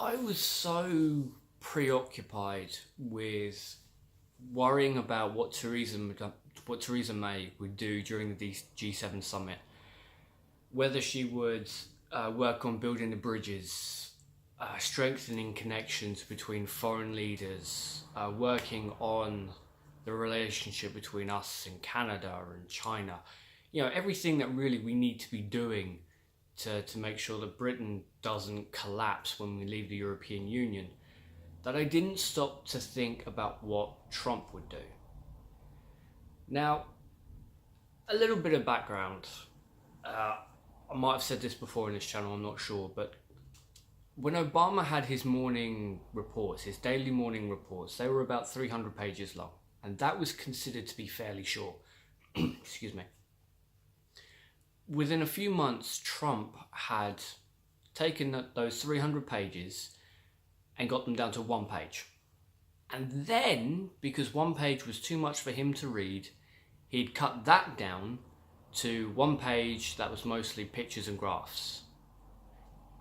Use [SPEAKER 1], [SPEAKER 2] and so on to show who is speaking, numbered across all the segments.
[SPEAKER 1] I was so preoccupied with worrying about what Theresa May would do during the G7 summit, whether she would work on building the bridges, strengthening connections between foreign leaders, working on the relationship between us and Canada and China. Everything that really we need to be doing to make sure that Britain doesn't collapse when we leave the European Union, that I didn't stop to think about what Trump would do. Now, a little bit of background. I might have said this before in this channel, I'm not sure, but when Obama had his morning reports, his daily morning reports, they were about 300 pages long, and that was considered to be fairly short. Excuse me. Within a few months, Trump had taken those 300 pages and got them down to one page. And then, because one page was too much for him to read, he'd cut that down to one page that was mostly pictures and graphs.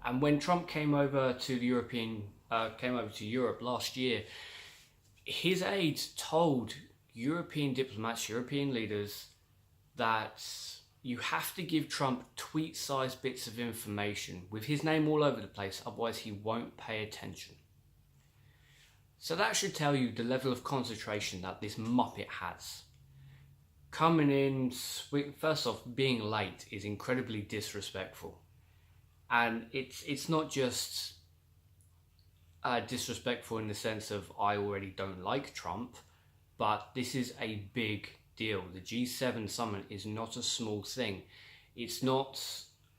[SPEAKER 1] And when Trump came over to Europe last year, his aides told European diplomats, European leaders, that you have to give Trump tweet-sized bits of information with his name all over the place, otherwise he won't pay attention. So that should tell you the level of concentration that this muppet has. Coming in, first off, being late is incredibly disrespectful. And it's not just disrespectful in the sense of I already don't like Trump, but this is a big deal. The G7 summit is not a small thing. It's not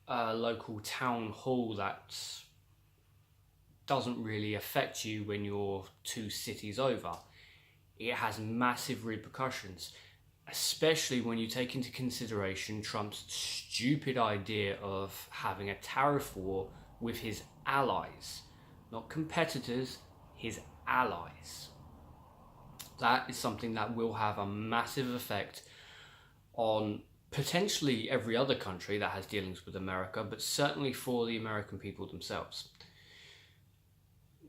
[SPEAKER 1] a local town hall that doesn't really affect you when you're 2 cities over. It has massive repercussions, especially when you take into consideration Trump's stupid idea of having a tariff war with his allies. Not competitors, his allies. That is something that will have a massive effect on potentially every other country that has dealings with America, but certainly for the American people themselves.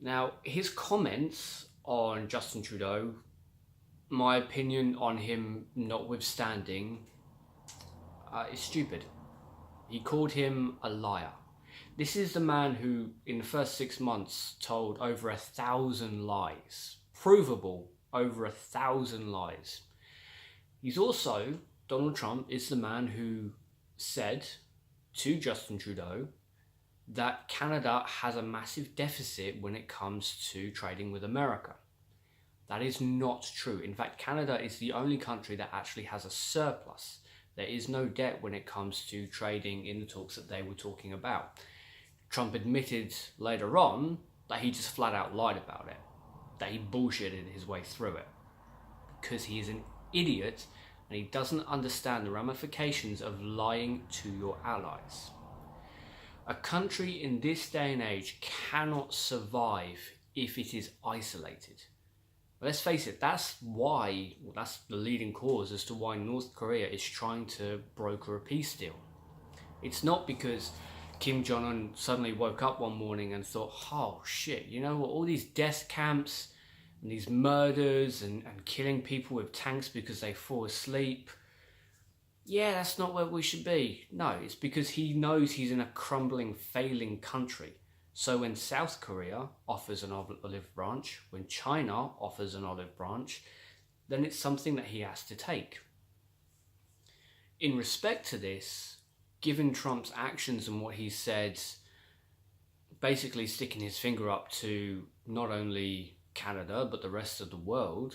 [SPEAKER 1] Now, his comments on Justin Trudeau, my opinion on him notwithstanding, is stupid. He called him a liar. This is the man who, in the first 6 months, told over 1,000 lies. Provable, over 1,000 lies. He's also, Donald Trump is the man who said to Justin Trudeau that Canada has a massive deficit when it comes to trading with America. That is not true. In fact, Canada is the only country that actually has a surplus. There is no debt when it comes to trading in the talks that they were talking about. Trump admitted later on that he just flat out lied about it, that he bullshitted his way through it, because he is an idiot and he doesn't understand the ramifications of lying to your allies. A country in this day and age cannot survive if it is isolated. Let's face it, that's the leading cause as to why North Korea is trying to broker a peace deal. It's not because Kim Jong-un suddenly woke up one morning and thought, oh shit, you know what, all these death camps and these murders and killing people with tanks because they fall asleep, yeah, that's not where we should be. No, it's because he knows he's in a crumbling, failing country. So when South Korea offers an olive branch, when China offers an olive branch, then it's something that he has to take. In respect to this, given Trump's actions and what he said, basically sticking his finger up to not only Canada, but the rest of the world,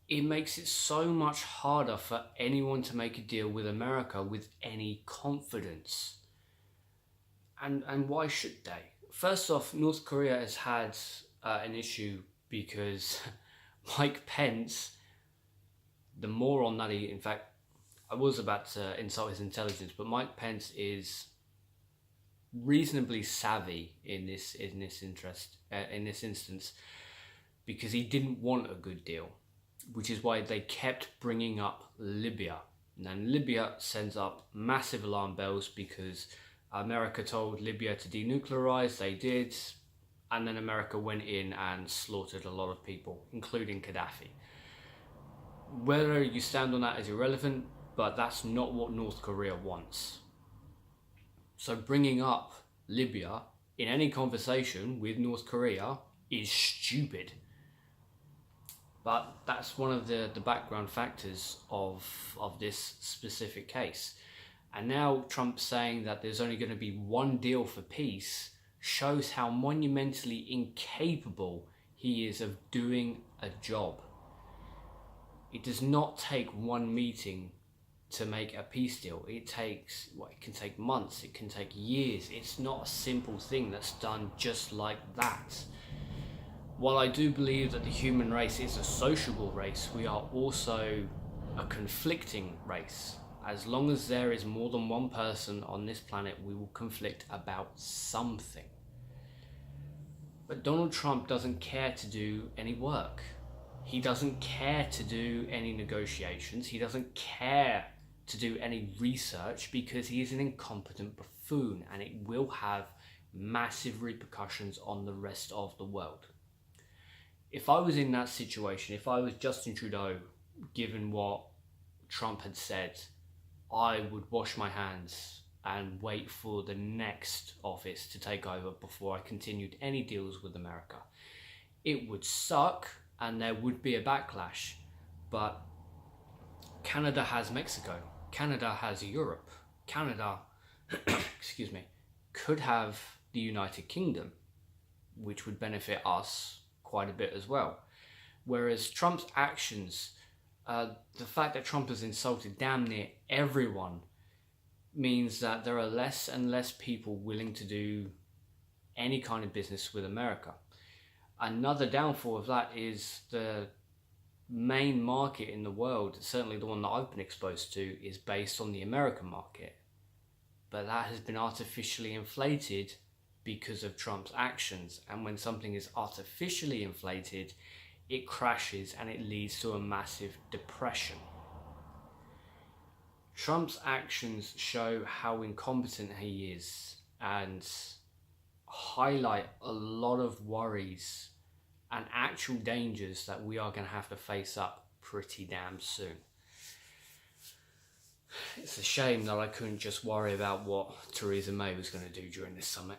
[SPEAKER 1] it makes it so much harder for anyone to make a deal with America with any confidence. And why should they? First off, North Korea has had an issue because Mike Pence, the moron that he, in fact, I was about to insult his intelligence, but Mike Pence is reasonably savvy in this instance, because he didn't want a good deal, which is why they kept bringing up Libya. And then Libya sends up massive alarm bells because America told Libya to denuclearize, they did, and then America went in and slaughtered a lot of people, including Gaddafi. Whether you stand on that is irrelevant, but that's not what North Korea wants. So bringing up Libya in any conversation with North Korea is stupid. But that's one of the background factors of this specific case. And now Trump saying that there's only going to be one deal for peace shows how monumentally incapable he is of doing a job. It does not take one meeting to make a peace deal. It can take months, it can take years. It's not a simple thing that's done just like that. While I do believe that the human race is a sociable race, we are also a conflicting race. As long as there is more than one person on this planet, we will conflict about something. But Donald Trump doesn't care to do any work. He doesn't care to do any negotiations. He doesn't care to do any research because he is an incompetent buffoon, and it will have massive repercussions on the rest of the world. If I was in that situation, if I was Justin Trudeau, given what Trump had said, I would wash my hands and wait for the next office to take over before I continued any deals with America. It would suck and there would be a backlash, but Canada has Mexico, Canada has Europe, Canada excuse me, could have the United Kingdom, which would benefit us quite a bit as well. Whereas Trump's actions, the fact that Trump has insulted damn near everyone, means that there are less and less people willing to do any kind of business with America. Another downfall of that is the main market in the world, certainly the one that I've been exposed to, is based on the American market. But that has been artificially inflated because of Trump's actions. And when something is artificially inflated, it crashes and it leads to a massive depression. Trump's actions show how incompetent he is and highlight a lot of worries and actual dangers that we are going to have to face up pretty damn soon. It's a shame that I couldn't just worry about what Theresa May was going to do during this summit.